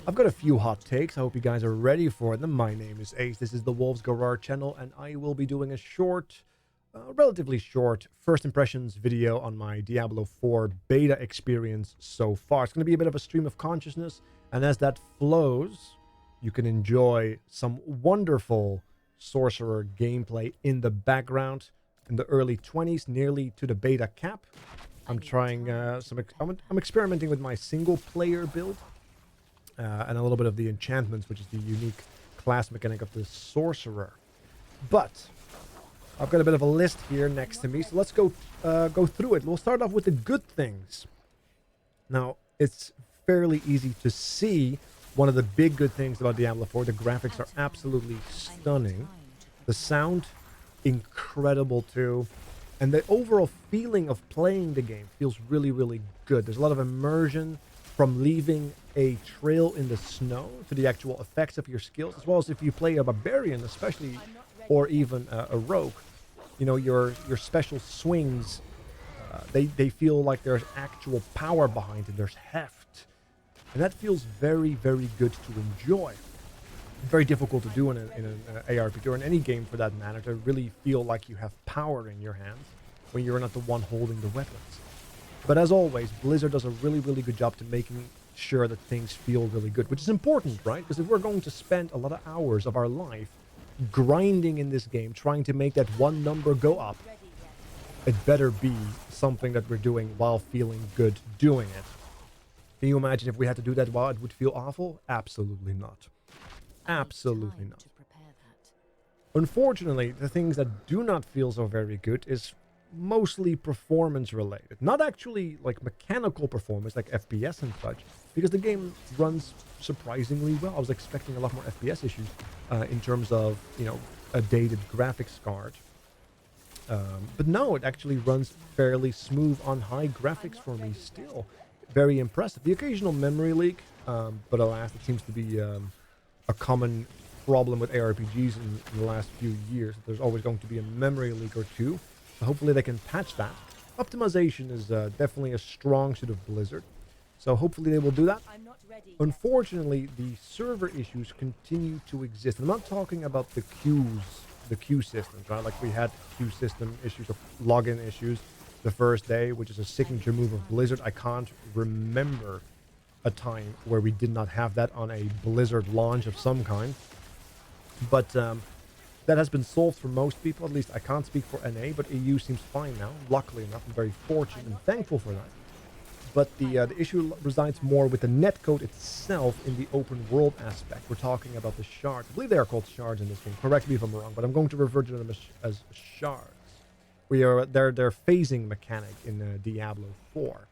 I've got a few hot takes. I hope you guys are ready for them. My name is Ace. This is the Wolves Garage channel, and I will be doing a short, relatively short first impressions video on my Diablo 4 beta experience so far. It's going to be a bit of a stream of consciousness, and as that flows, you can enjoy some wonderful sorcerer gameplay in the background. In the early 20s, nearly to the beta cap. I'm trying I'm experimenting with my single player build. And a little bit of the enchantments, which is the unique class mechanic of the sorcerer. But I've got a bit of a list here next to me, so let's go through it. We'll start off with the good things. Now, it's fairly easy to see one of the big good things about Diablo 4. The graphics are absolutely stunning. The sound, incredible too. And the overall feeling of playing the game feels really, really good. There's a lot of immersion from leaving a trail in the snow to the actual effects of your skills, as well as if you play a barbarian, especially, or even a rogue. You know, your special swings, they feel like there's actual power behind it. There's heft. And that feels very, very good to enjoy. Very difficult to do in an ARPG, or in any game for that matter, to really feel like you have power in your hands when you're not the one holding the weapons. But as always, Blizzard does a really, really good job to making sure that things feel really good, which is important, right? Because if we're going to spend a lot of hours of our life grinding in this game, trying to make that one number go up, it better be something that we're doing while feeling good doing it. Can you imagine if we had to do that while it would feel awful? Absolutely not. Absolutely not. Unfortunately, the things that do not feel so very good is mostly performance related. Not actually like mechanical performance like FPS and such, because the game runs surprisingly well. I was expecting a lot more FPS issues in terms of, you know, a dated graphics card. But no, it actually runs fairly smooth on high graphics for me still. Very impressive. The occasional memory leak, but alas, it seems to be a common problem with ARPGs in the last few years. There's always going to be a memory leak or two. So hopefully they can patch that. Optimization is definitely a strong suit of Blizzard. So hopefully they will do that. Unfortunately, the server issues continue to exist. I'm not talking about the queue systems, right? Like we had queue system issues, of login issues the first day, which is a signature move of Blizzard. I can't remember a time where we did not have that on a Blizzard launch of some kind. But that has been solved for most people. At least I can't speak for NA, but EU seems fine now. Luckily enough, I'm very fortunate and thankful for that. But the issue resides more with the netcode itself in the open world aspect. We're talking about the shards. I believe they are called shards in this game. Correct me if I'm wrong, but I'm going to refer to them as shards. They're phasing mechanic in Diablo 4.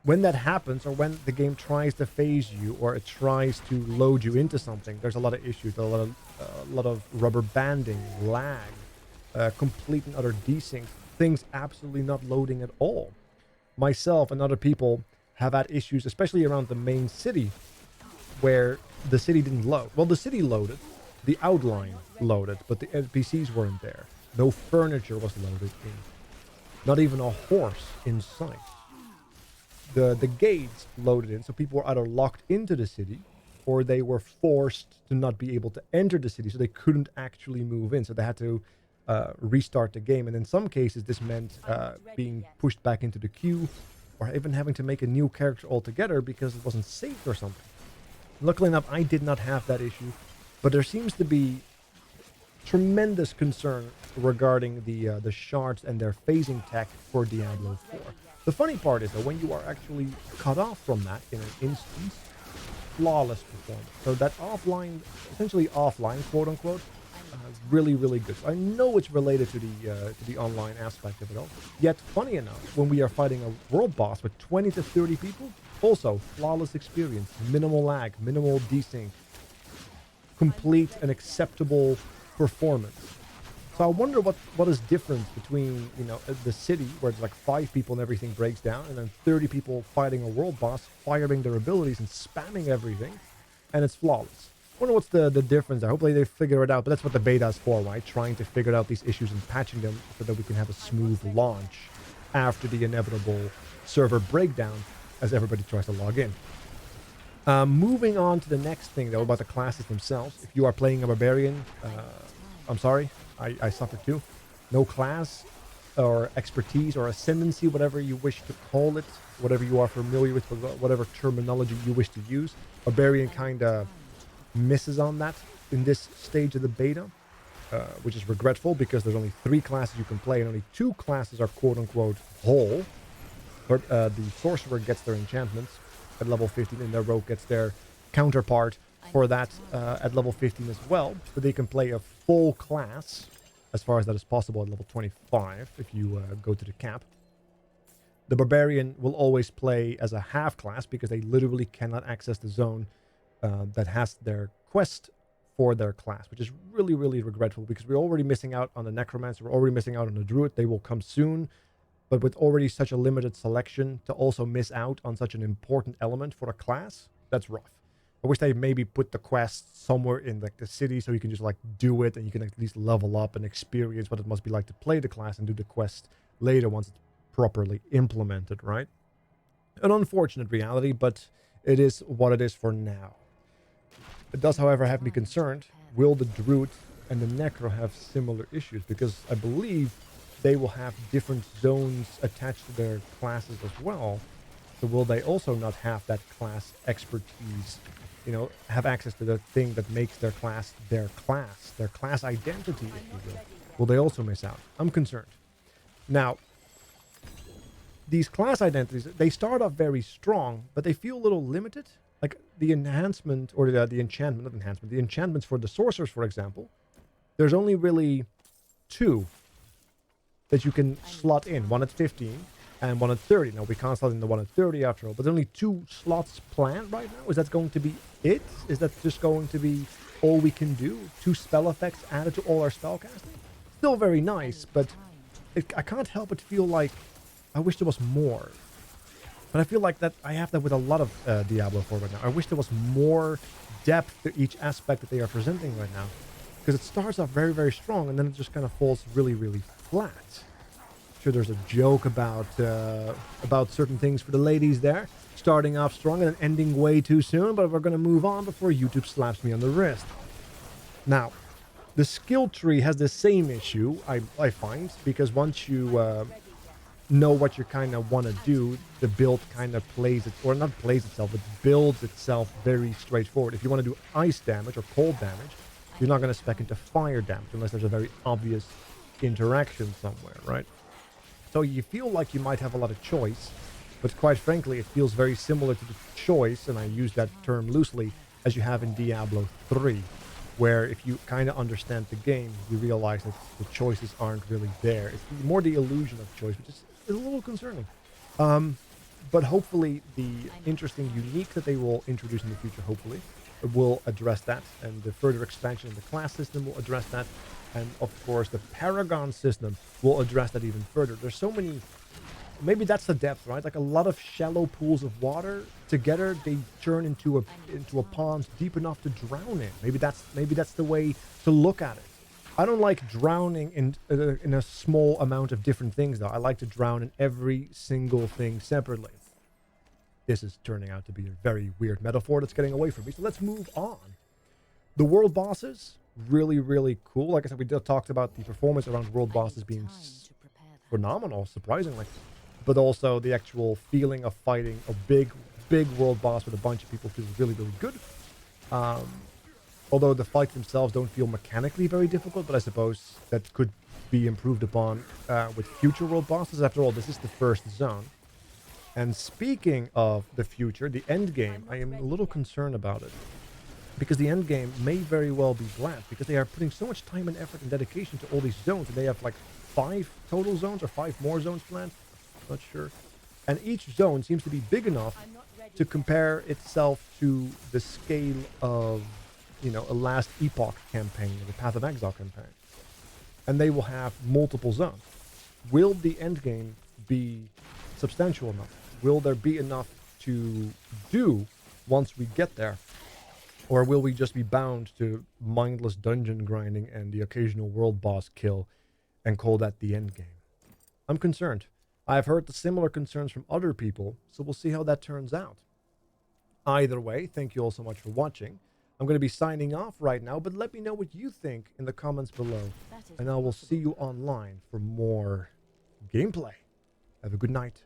When that happens, or when the game tries to phase you, or it tries to load you into something, there's a lot of issues, a lot of rubber banding, lag, complete and utter desync, things absolutely not loading at all. Myself and other people have had issues, especially around the main city, where the city didn't load. Well, the city loaded, the outline loaded, but the NPCs weren't there. No furniture was loaded in. Not even a horse in sight. The gates loaded in, so people were either locked into the city, or they were forced to not be able to enter the city, so they couldn't actually move in. So they had to restart the game. And in some cases, this meant being pushed back into the queue, or even having to make a new character altogether because it wasn't safe or something. Luckily enough, I did not have that issue, but there seems to be tremendous concern regarding the shards and their phasing tech for Diablo 4. The funny part is that when you are actually cut off from that in an instance, flawless performance. So that offline, essentially offline, quote unquote, really, really good. So I know it's related to the online aspect of it all. Yet, funny enough, when we are fighting a world boss with 20 to 30 people, also flawless experience, minimal lag, minimal desync, complete and acceptable performance. So I wonder what is different between, you know, the city where it's like 5 people and everything breaks down, and then 30 people fighting a world boss, firing their abilities and spamming everything, and it's flawless. I wonder what's the difference there. Hopefully they figure it out, but that's what the beta is for, right? Trying to figure out these issues and patching them so that we can have a smooth launch after the inevitable server breakdown as everybody tries to log in. Moving on to the next thing, though, about the classes themselves. If you are playing a barbarian, I'm sorry, I suffer too. No class or expertise or ascendancy, whatever you wish to call it, whatever you are familiar with, whatever terminology you wish to use. Barbarian kind of misses on that in this stage of the beta, which is regretful because there's only 3 classes you can play and only 2 classes are quote-unquote whole. But the sorcerer gets their enchantments at level 15 and their rogue gets their counterpart for that at level 15 as well. But they can play a full class, as far as that is possible, at level 25 if you go to the cap. The barbarian will always play as a half class because they literally cannot access the zone that has their quest for their class, which is really, really regretful because we're already missing out on the necromancer, we're already missing out on the druid. They will come soon. But with already such a limited selection, to also miss out on such an important element for a class, that's rough. I wish they maybe put the quest somewhere in like the city so you can just like do it and you can at least level up and experience what it must be like to play the class and do the quest later once it's properly implemented, right? An unfortunate reality, but it is what it is for now. It does, however, have me concerned. Will the druid and the necro have similar issues? Because I believe they will have different zones attached to their classes as well. So will they also not have that class expertise, you know, have access to the thing that makes their class their class identity, if you will? Will they also miss out? I'm concerned. Now, these class identities, they start off very strong, but they feel a little limited. Like the enhancement, or the enchantment, not enhancement, the enchantments for the sorcerers, for example, there's only really 2 that you can slot in, one at 15 and one at 30. Now, we can't slot in the one at 30 after all, but there's only 2 slots planned right now. Is that going to be it? Is that just going to be all we can do? 2 spell effects added to all our spell casting? Still very nice, but I can't help but feel like I wish there was more. But I feel like that I have that with a lot of Diablo 4 right now. I wish there was more depth to each aspect that they are presenting right now. Because it starts off very, very strong, and then it just kind of falls really, really flat. Sure, there's a joke about certain things for the ladies there. Starting off strong and then ending way too soon, but we're going to move on before YouTube slaps me on the wrist. Now, the skill tree has the same issue, I find, because once you know what you kind of want to do, the build kind of plays it, or not plays itself, but builds itself very straightforward. If you want to do ice damage or cold damage, you're not going to spec into fire damage unless there's a very obvious interaction somewhere, right? So you feel like you might have a lot of choice, but quite frankly, it feels very similar to the choice, and I use that term loosely, as you have in Diablo 3, where if you kind of understand the game, you realize that the choices aren't really there. It's more the illusion of choice, which is a little concerning. But hopefully the interesting unique that they will introduce in the future, hopefully, will address that, and the further expansion of the class system will address that, and of course the Paragon system will address that even further. There's so many, maybe that's the depth, right? Like a lot of shallow pools of water together, they turn into a pond deep enough to drown in. Maybe that's the way to look at it. I don't like drowning in a small amount of different things, though. I like to drown in every single thing separately. This is turning out to be a very weird metaphor that's getting away from me, so let's move on. The world bosses, really, really cool. Like I said, we talked about the performance around world bosses being phenomenal, surprisingly. But also the actual feeling of fighting a big world boss with a bunch of people feels really, really good. Although the fights themselves don't feel mechanically very difficult, but I suppose that could be improved upon with future world bosses. After all, this is the first zone. And speaking of the future, the end game, I am a little concerned about it. Because the end game may very well be bland, because they are putting so much time and effort and dedication to all these zones, and they have like 5 total zones or 5 more zones planned. Not sure. And each zone seems to be big enough to compare itself to the scale of, you know, a Last Epoch campaign, the Path of Exile campaign. And they will have multiple zones. Will the end game be substantial enough? Will there be enough to do once we get there? Or will we just be bound to mindless dungeon grinding and the occasional world boss kill and call that the end game? I'm concerned. I've heard the similar concerns from other people, so we'll see how that turns out. Either way, thank you all so much for watching. I'm going to be signing off right now, but let me know what you think in the comments below. And I will see you online for more gameplay. Have a good night.